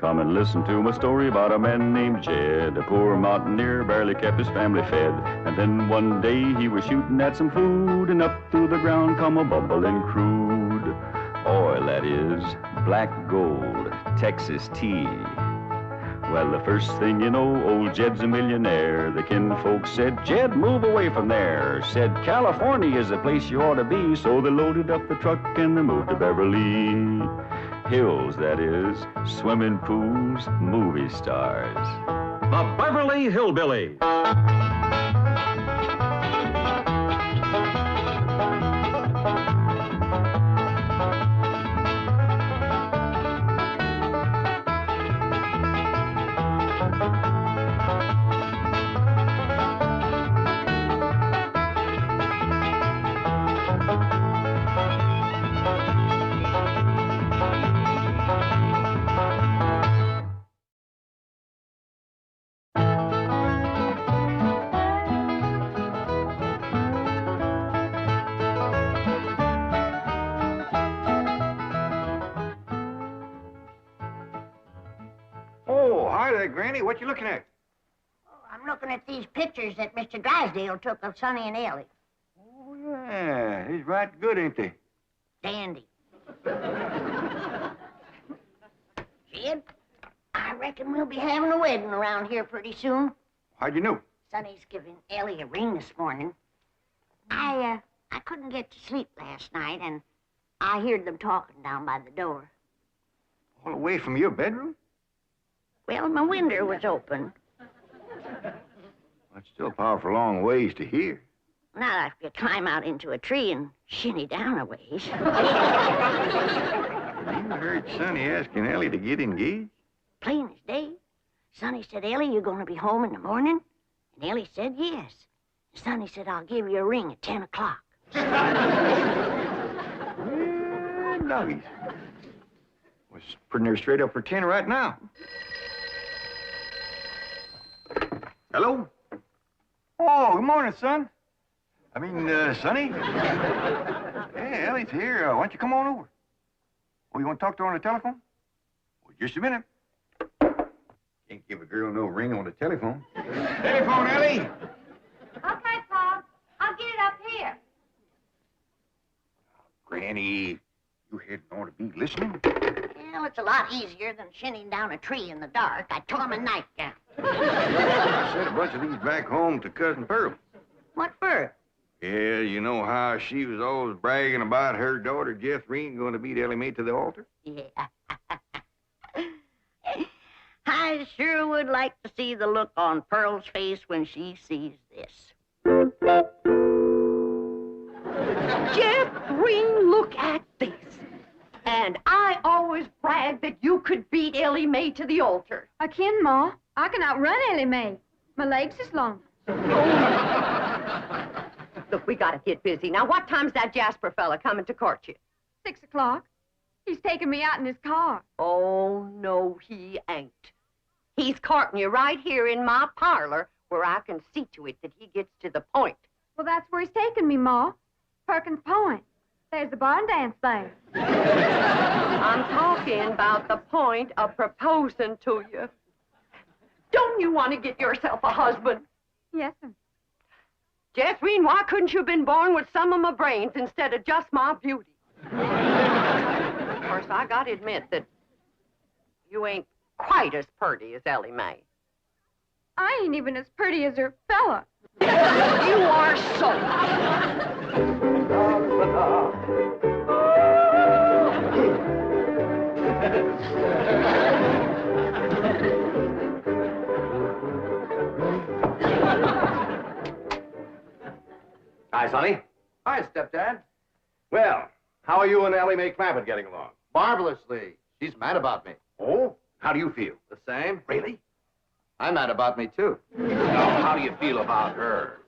Come and listen to my story about a man named Jed. A poor mountaineer, barely kept his family fed. And then one day he was shooting at some food, and up through the ground come a bubbling crude oil, that is, black gold, Texas tea. Well, the first thing you know, old Jed's a millionaire. The kinfolk said, Jed, move away from there. Said, California is the place you ought to be. So they loaded up the truck and they moved to Beverly Hills, that is, swimming pools, movie stars. The Beverly Hillbillies. Granny, what you looking at? Oh, I'm looking at these pictures that Mr. Drysdale took of Sonny and Elly. Oh, yeah. He's right good, ain't they? Dandy. Jed, I reckon we'll be having a wedding around here pretty soon. How'd you know? Sonny's giving Elly a ring this morning. I couldn't get to sleep last night, and I heard them talking down by the door. All the way from your bedroom? Well, my window was open. That's still a powerful long ways to hear. Now I have to climb out into a tree and shinny down a ways. You heard Sonny asking Elly to get engaged? Plain as day. Sonny said, Elly, you going to be home in the morning? And Elly said, yes. Sonny said, I'll give you a ring at 10 o'clock. Well, doggies. Was pretty near straight up for 10 right now. Hello? Oh, good morning, son. I mean, Sonny? Hey, Elly's here. Why don't you come on over? Oh, you want to talk to her on the telephone? Well, just a minute. Can't give a girl no ring on the telephone. Telephone, Elly! Okay, Pop. I'll get it up here. Granny, you hadn't ought to be listening. Well, it's a lot easier than shinning down a tree in the dark. I told him a nightgown. I sent a bunch of these back home to Cousin Pearl. What for? Yeah, you know how she was always bragging about her daughter, Jethrine, going to beat Elly Mae to the altar? Yeah. I sure would like to see the look on Pearl's face when she sees this. Jethrine, look at this. And I always bragged that you could beat Elly Mae to the altar. I can, Ma. I can outrun Elly Mae. My legs is long. Look, we gotta get busy. Now, what time's that Jasper fella coming to court you? 6 o'clock. He's taking me out in his car. Oh, no, he ain't. He's courting you right here in my parlor where I can see to it that he gets to the point. Well, that's where he's taking me, Ma. Perkins Point. There's the barn dance there. I'm talking about the point of proposing to you. Don't you want to get yourself a husband? Yes, sir. Jethrine, why couldn't you have been born with some of my brains instead of just my beauty? Of course, I gotta admit that you ain't quite as pretty as Elly Mae. I ain't even as pretty as her fella. You are so. Hi, Sonny. Hi, stepdad. Well, how are you and Elly Mae Clampett getting along? Marvelously. She's mad about me. Oh? How do you feel? The same? Really? I'm mad about me, too. Now, how do you feel about her?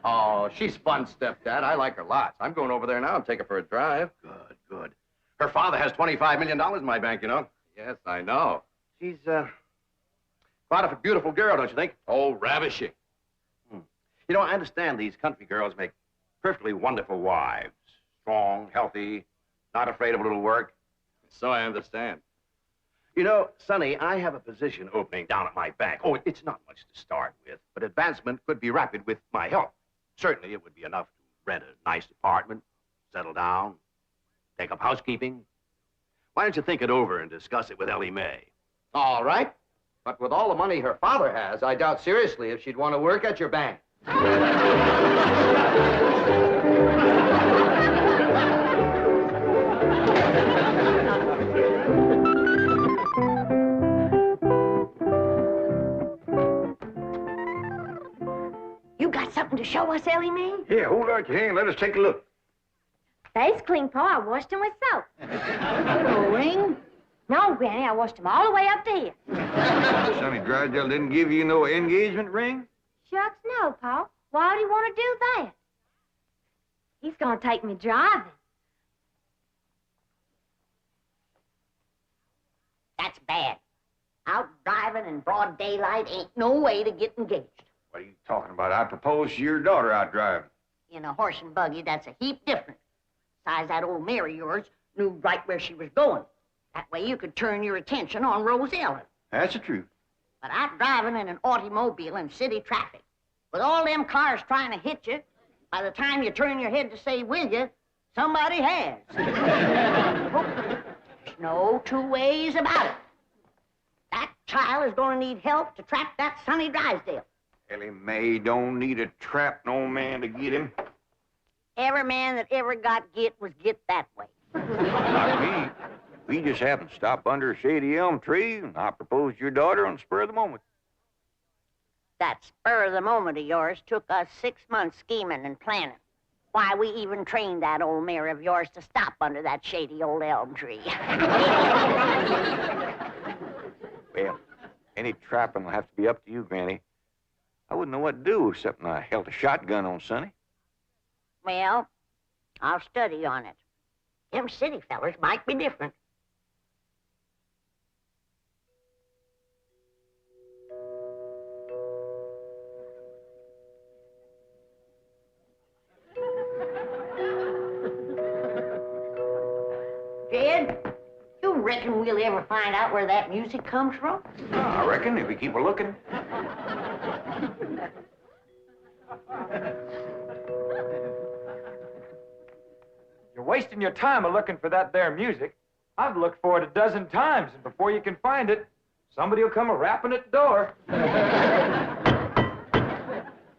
Oh, she's fun, stepdad. I like her lots. I'm going over there now and take her for a drive. Good, good. Her father has $25 million in my bank, you know. Yes, I know. She's, quite a beautiful girl, don't you think? Oh, ravishing. You know, I understand these country girls make perfectly wonderful wives. Strong, healthy, not afraid of a little work. So I understand. You know, Sonny, I have a position opening down at my bank. Oh, it's not much to start with, but advancement could be rapid with my help. Certainly, it would be enough to rent a nice apartment, settle down, take up housekeeping. Why don't you think it over and discuss it with Elly May? All right. But with all the money her father has, I doubt seriously if she'd want to work at your bank. You got something to show us, Elly May? Yeah, hold out your hand. Let us take a look. They's clean, Pa. I washed them with soap. No ring? No, Granny, I washed them all the way up to here. Sonny Drysdale didn't give you no engagement ring? Shucks, no, Pa. Why would he want to do that? He's gonna take me driving. That's bad. Out driving in broad daylight ain't no way to get engaged. What are you talking about? I proposed to your daughter out driving. In a horse and buggy, that's a heap different. Besides, that old mare of yours knew right where she was going. That way you could turn your attention on Rose Ellen. That's the truth. But out driving in an automobile in city traffic, with all them cars trying to hit you, by the time you turn your head to say, will you, somebody has. There's no two ways about it. That child is going to need help to trap that Sonny Drysdale. Elly May don't need to trap no man to get him. Every man that ever got get was get that way. Not me. We just happened to stop under a shady elm tree, and I proposed to your daughter on the spur of the moment. That spur of the moment of yours took us 6 months scheming and planning. Why, we even trained that old mare of yours to stop under that shady old elm tree. Well, any trapping will have to be up to you, Granny. I wouldn't know what to do except I held a shotgun on Sonny. Well, I'll study on it. Them city fellers might be different. Jed, you reckon we'll ever find out where that music comes from? I reckon if we keep a looking. You're wasting your time looking for that there music. I've looked for it a dozen times, and before you can find it, somebody will come a-rapping at the door.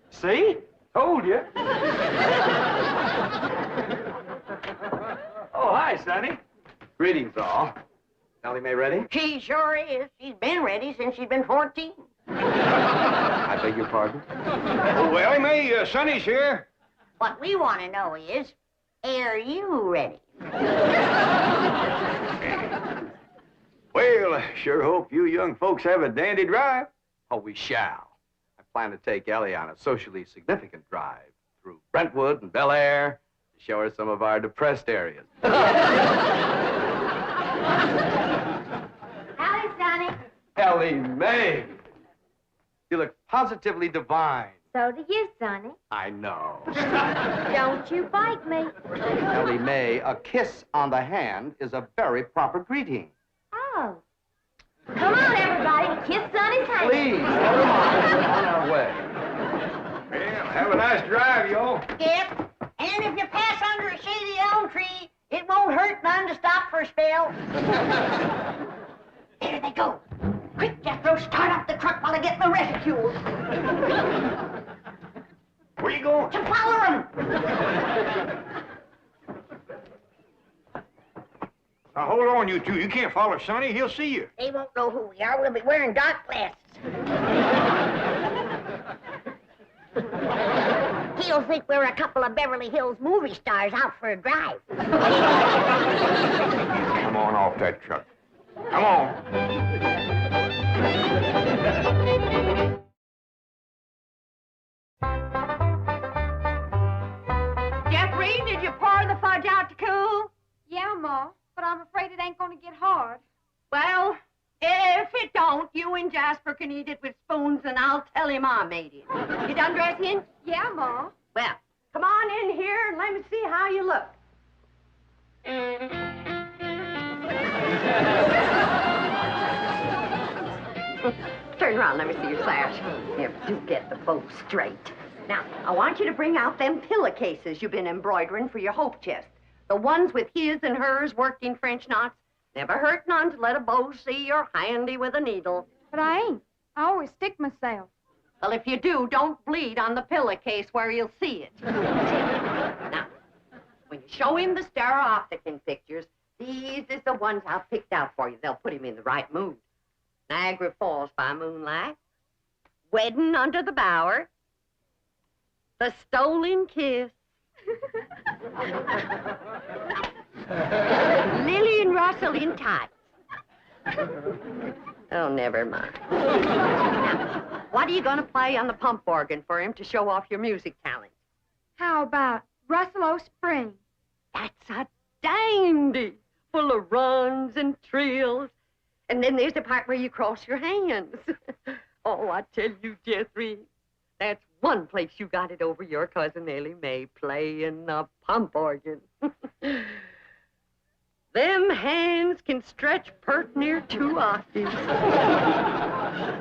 See? Told you. Oh, hi, Sonny. Greetings, all. Elly May ready? She sure is. She's been ready since she's been 14. I beg your pardon? Oh, Elly May, Sonny's here. What we want to know is, are you ready? Well, I sure hope you young folks have a dandy drive. Oh, we shall. I plan to take Elly on a socially significant drive through Brentwood and Bel Air to show her some of our depressed areas. Howdy, Sonny. Elly May. You look positively divine. So do you, Sonny. I know. Don't you bite me. Elly May, a kiss on the hand is a very proper greeting. Oh. Come on, everybody. Kiss Sonny's hand. Please, never mind. We're on our way. Well, have a nice drive, y'all. Yep. And if you pass under a shady elm tree, it won't hurt none to stop for a spell. There they go. Quick, Jethro, start up the truck while I get my reticule. Where you going? To follow them. Now, hold on, you two. You can't follow Sonny. He'll see you. They won't know who we are. We'll be wearing dark glasses. He'll think we're a couple of Beverly Hills movie stars out for a drive. Come on off that truck. Come on. Jethrine, did you pour the fudge out to cool? Yeah, Ma, but I'm afraid it ain't gonna get hard. Well, if it don't, you and Jasper can eat it with spoons, and I'll tell him I made it. You done dressing? Yeah, Ma. Well, come on in here and let me see how you look. turn around. Let me see your sash. Here, do get the bow straight. Now, I want you to bring out them pillowcases you've been embroidering for your hope chest. The ones with his and hers working French knots. Never hurt none to let a beau see you're handy with a needle. But I ain't. I always stick myself. Well, if you do, don't bleed on the pillowcase where you'll see it. Now, when you show him the stereopticon pictures, these is the ones I've picked out for you. They'll put him in the right mood. Niagara Falls by moonlight, Wedding under the Bower, The Stolen Kiss, Lily and Russell in tights. Oh, never mind. Now, what are you going to play on the pump organ for him to show off your music talent? How about Russell Spring? That's a dandy, full of runs and trills. And then there's the part where you cross your hands. Oh, I tell you, Jethrine, that's one place you got it over your cousin Elly May playing the pump organ. Them hands can stretch pert near 2 octaves.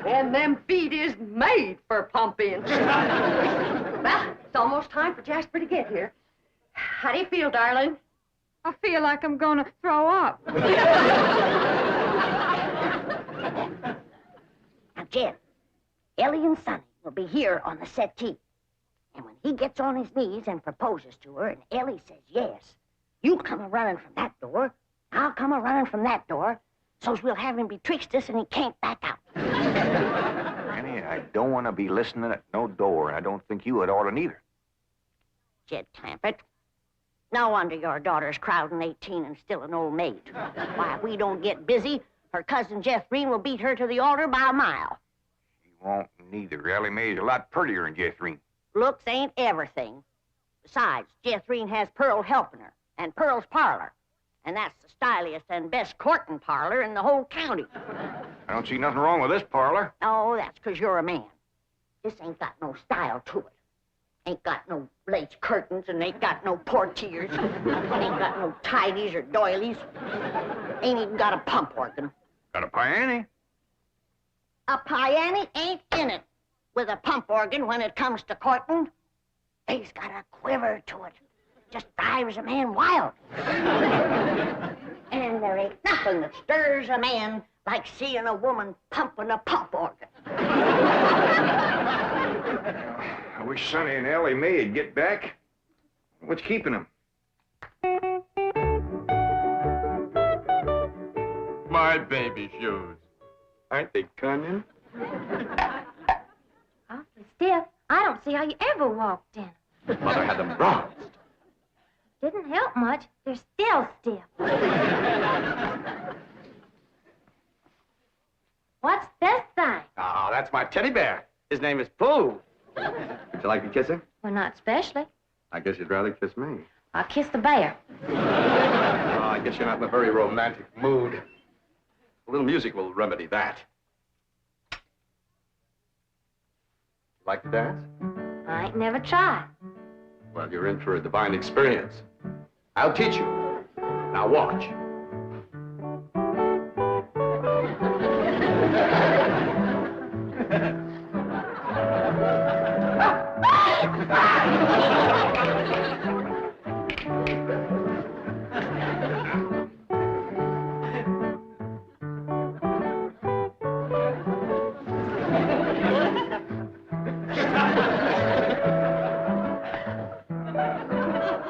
And them feet is made for pumping. Well, it's almost time for Jasper to get here. How do you feel, darling? I feel like I'm gonna throw up. Now, Jed, Elly and Sonny will be here on the settee. And when he gets on his knees and proposes to her, and Elly says yes, you come a-running from that door, I'll come a-running from that door, so's we'll have him betwixt us and he can't back out. Annie, I don't want to be listening at no door, and I don't think you would ought to neither. Jed Clampett, no wonder your daughter's crowding 18 and still an old maid. Why, if we don't get busy, her cousin Jethrine will beat her to the altar by a mile. She won't neither. Elly May's a lot prettier than Jethrine. Looks ain't everything. Besides, Jethrine has Pearl helping her, and Pearl's parlor. And that's the styliest and best courting parlor in the whole county. I don't see nothing wrong with this parlor. Oh, that's 'cause you're a man. This ain't got no style to it. Ain't got no lace curtains and ain't got no portiers. Ain't got no tidies or doilies. Ain't even got a pump organ. Got a piano? A piano ain't in it with a pump organ when it comes to courting. They's got a quiver to it. Just drives a man wild. And there ain't nothing that stirs a man like seeing a woman pumping a pump organ. I wish Sonny and Elly May'd get back. What's keeping them? My baby shoes. Aren't they cunning? Awfully stiff. I don't see how you ever walked in. Mother had them bronzed. Didn't help much. They're still stiff. What's this thing? Oh, that's my teddy bear. His name is Pooh. Would you like to kiss him? Well, not especially. I guess you'd rather kiss me. I'll kiss the bear. Oh, I guess you're not in a very romantic mood. A little music will remedy that. Like to dance? I ain't never tried. Well, you're in for a divine experience. I'll teach you. Now watch.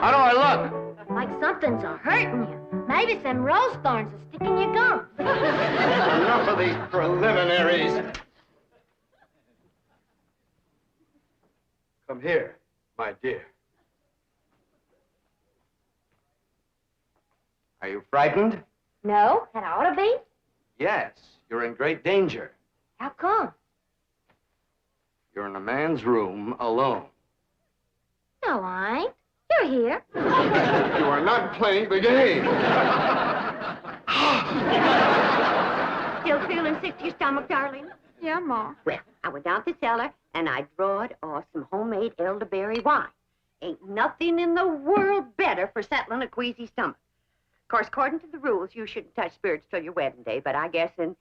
How do I look? Like something's a-hurting you. Maybe some rose thorns are sticking your gum. Enough of these preliminaries. Come here, my dear. Are you frightened? No, that ought to be. Yes, you're in great danger. How come? You're in a man's room alone. No, I ain't. You're here. You are not playing the game. Still feeling sick to your stomach, darling? Yeah, Ma. Well, I went down to the cellar and I drawed off some homemade elderberry wine. Ain't nothing in the world better for settling a queasy stomach. Of course, according to the rules, you shouldn't touch spirits till your wedding day, but I guess in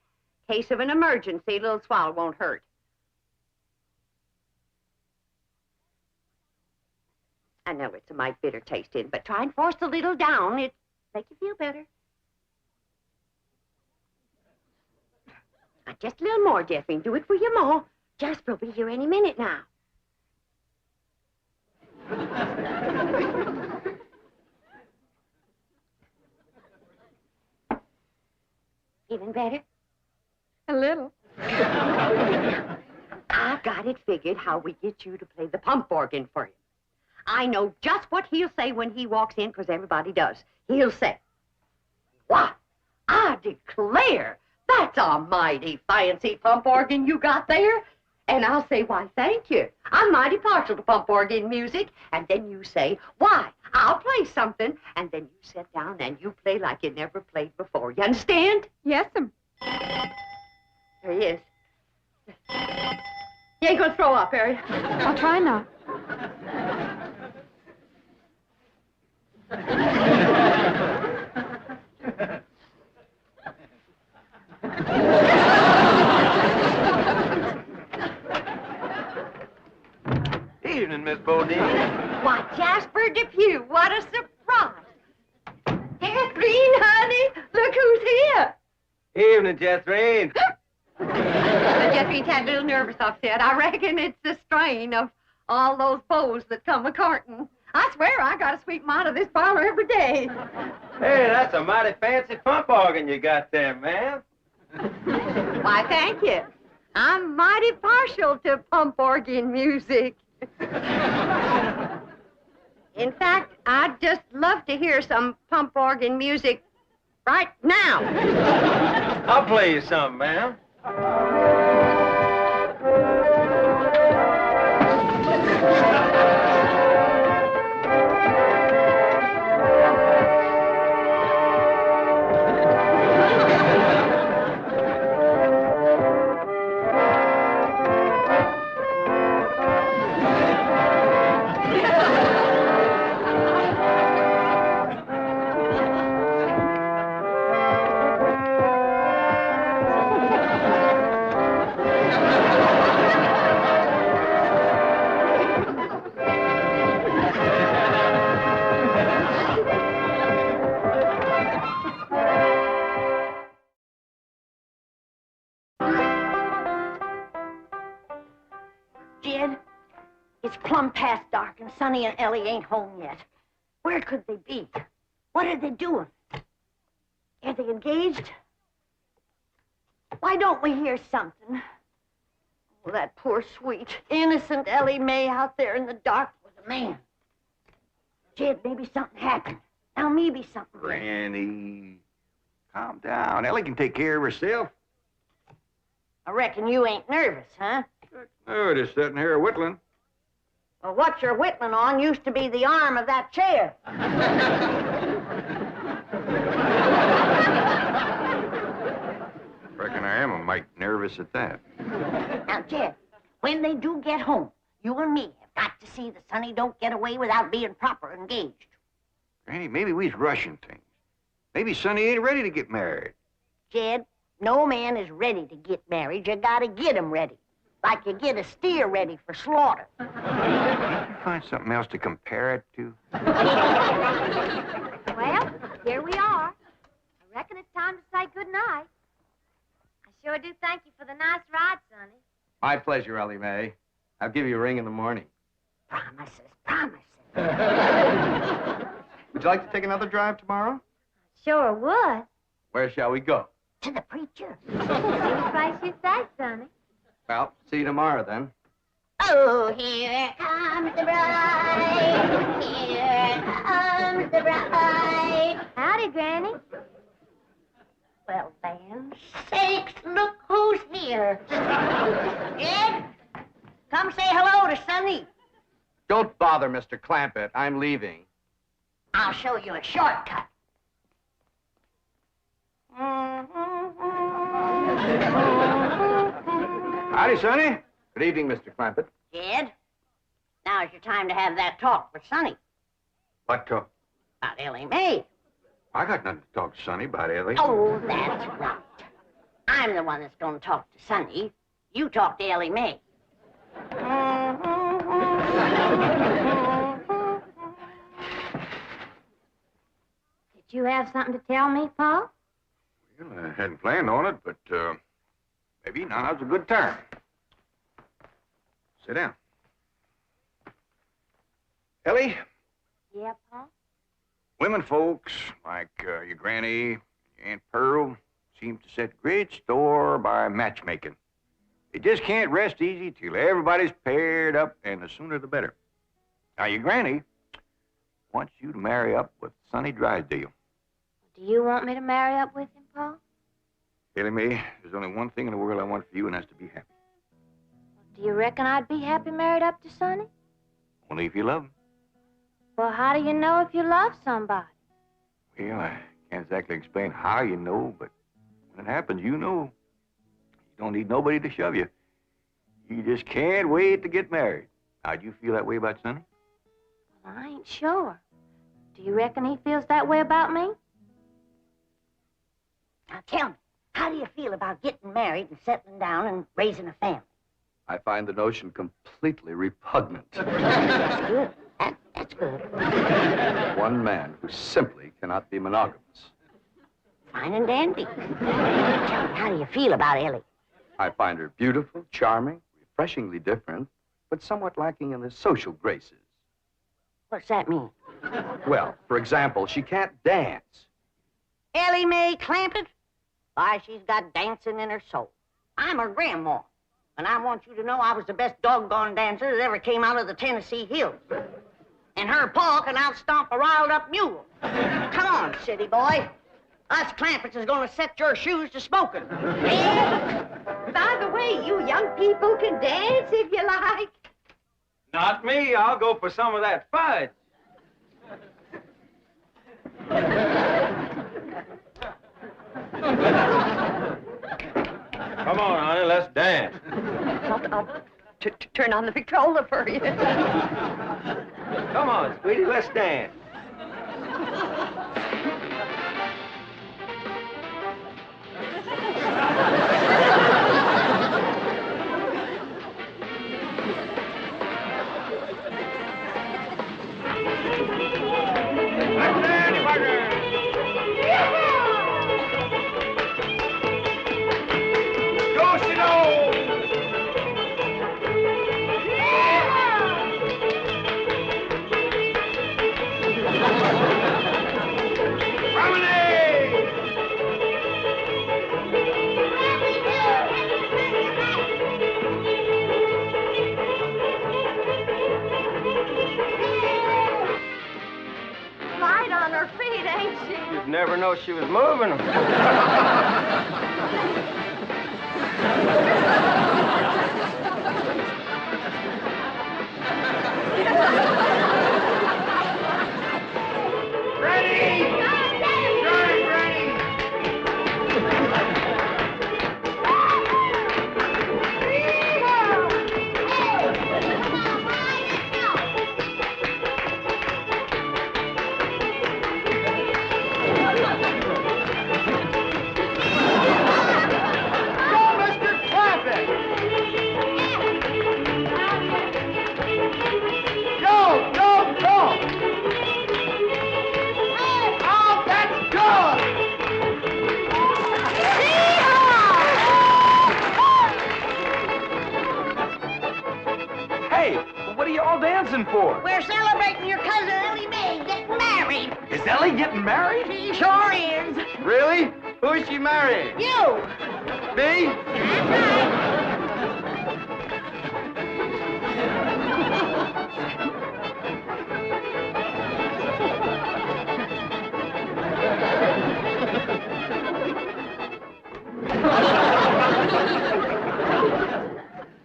Case of an emergency, a little swallow won't hurt. I know it's a mite bitter tasting, but try and force a little down. It'll make you feel better. Now, just a little more, Jethrine. Do it for your ma. Jasper will be here any minute now. Feeling better? A little. I've got it figured how we get you to play the pump organ for him. I know just what he'll say when he walks in, because everybody does. He'll say, "Why, I declare, that's a mighty fancy pump organ you got there." And I'll say, "Why, thank you. I'm mighty partial to pump organ music." And then you say, "Why, I'll play something." And then you sit down and you play like you never played before. You understand? Yes'm. There he is. You ain't gonna throw up, are you? I'll try not. Evening, Miss Bodine. Why, Jasper Depew, what a surprise. Jethrine, honey, look who's here. Evening, Jethrine. Jethrine's had a little nervous upset. I reckon it's the strain of all those beaux that come a-courting. I swear I gotta sweep them out of this parlor every day. Hey, that's a mighty fancy pump organ you got there, ma'am. Why, thank you. I'm mighty partial to pump organ music. In fact, I'd just love to hear some pump organ music right now. I'll play you some, ma'am. Jed, it's plumb past dark and Sonny and Elly ain't home yet. Where could they be? What are they doing? Are they engaged? Why don't we hear something? Oh, that poor, sweet, innocent Elly May out there in the dark with a man. Jed, maybe something happened. Now maybe something. Granny, calm down. Elly can take care of herself. I reckon you ain't nervous, huh? Oh, just sitting here whittling. Well, what you're whittling on used to be the arm of that chair. Reckon I am a mite nervous at that. Now, Jed, when they do get home, you and me have got to see that Sonny don't get away without being proper engaged. Granny, maybe we's rushing things. Maybe Sonny ain't ready to get married. Jed, no man is ready to get married. You gotta get him ready. Like you get a steer ready for slaughter. Can't you find something else to compare it to? Well, here we are. I reckon it's time to say goodnight. I sure do thank you for the nice ride, Sonny. My pleasure, Elly May. I'll give you a ring in the morning. Promises, promises. Would you like to take another drive tomorrow? Sure would. Where shall we go? To the preacher. Any place you say, Sonny. Well, see you tomorrow, then. Oh, here comes the bride. Here comes the bride. Howdy, Granny. Well, then, sakes, look who's here. Ed, come say hello to Sonny. Don't bother, Mr. Clampett. I'm leaving. I'll show you a shortcut. Howdy, Sonny. Good evening, Mr. Clampett. Jed, now's your time to have that talk with Sonny What talk? about Elly May. I got nothing to talk to Sonny about, Elly. Oh, that's right. I'm the one that's going to talk to Sonny. You talk to Ellie Mae. Did you have something to tell me, Paul? Well, I hadn't planned on it, but maybe now's a good time. Sit down. Ellie, Yeah, Paul? women folks like your granny, your Aunt Pearl, seem to set great store by matchmaking. They just can't rest easy till everybody's paired up, and the sooner the better. Now, your granny wants you to marry up with Sonny Drysdale. Do you want me to marry up with him, Paul? Ellie Mae, there's only one thing in the world I want for you, and that's to be happy. Do you reckon I'd be happy married up to Sonny? Only if you love him. Well, how do you know if you love somebody? Well, I can't exactly explain how you know, but when it happens, you know. You don't need nobody to shove you. You just can't wait to get married. Now, do you feel that way about Sonny? Well, I ain't sure. Do you reckon he feels that way about me? Now tell me, how do you feel about getting married and settling down and raising a family? I find the notion completely repugnant. That's good. That's good. One man who simply cannot be monogamous. Fine and dandy. Tell me, how do you feel about Ellie? I find her beautiful, charming, refreshingly different, but somewhat lacking in the social graces. What's that mean? Well, for example, she can't dance. Ellie Mae Clampett? Why, she's got dancing in her soul. I'm her grandma, and I want you to know I was the best doggone dancer that ever came out of the Tennessee hills. And her pa can outstomp a riled-up mule. Come on, city boy. Us Clampetts is gonna set your shoes to smoking. Yeah? By the way, you young people can dance if you like. Not me. I'll go for some of that fudge. Come on, honey, let's dance. I'll turn on the Victrola for you. Come on, sweetie, let's dance. Light on her feet, ain't she? You'd never know she was moving. For? We're celebrating your cousin Ellie Mae getting married. Is Elly getting married? She sure is. Really? Who is she marrying? You. Me?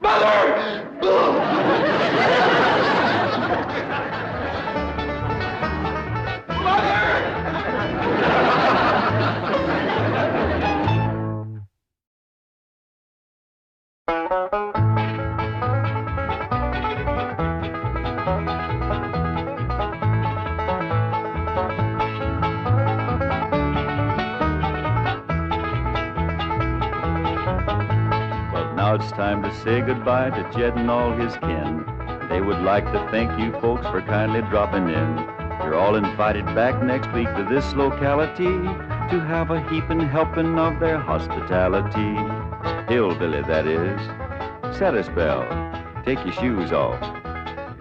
That's right. Now it's time to say goodbye to Jed and all his kin. They would like to thank you folks for kindly dropping in. You're all invited back next week to this locality to have a heaping helping of their hospitality. Hillbilly, that is. Set a spell. Take your shoes off.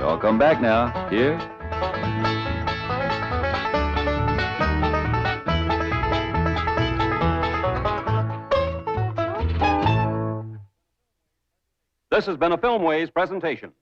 Y'all come back now. Here? This has been a Filmways presentation.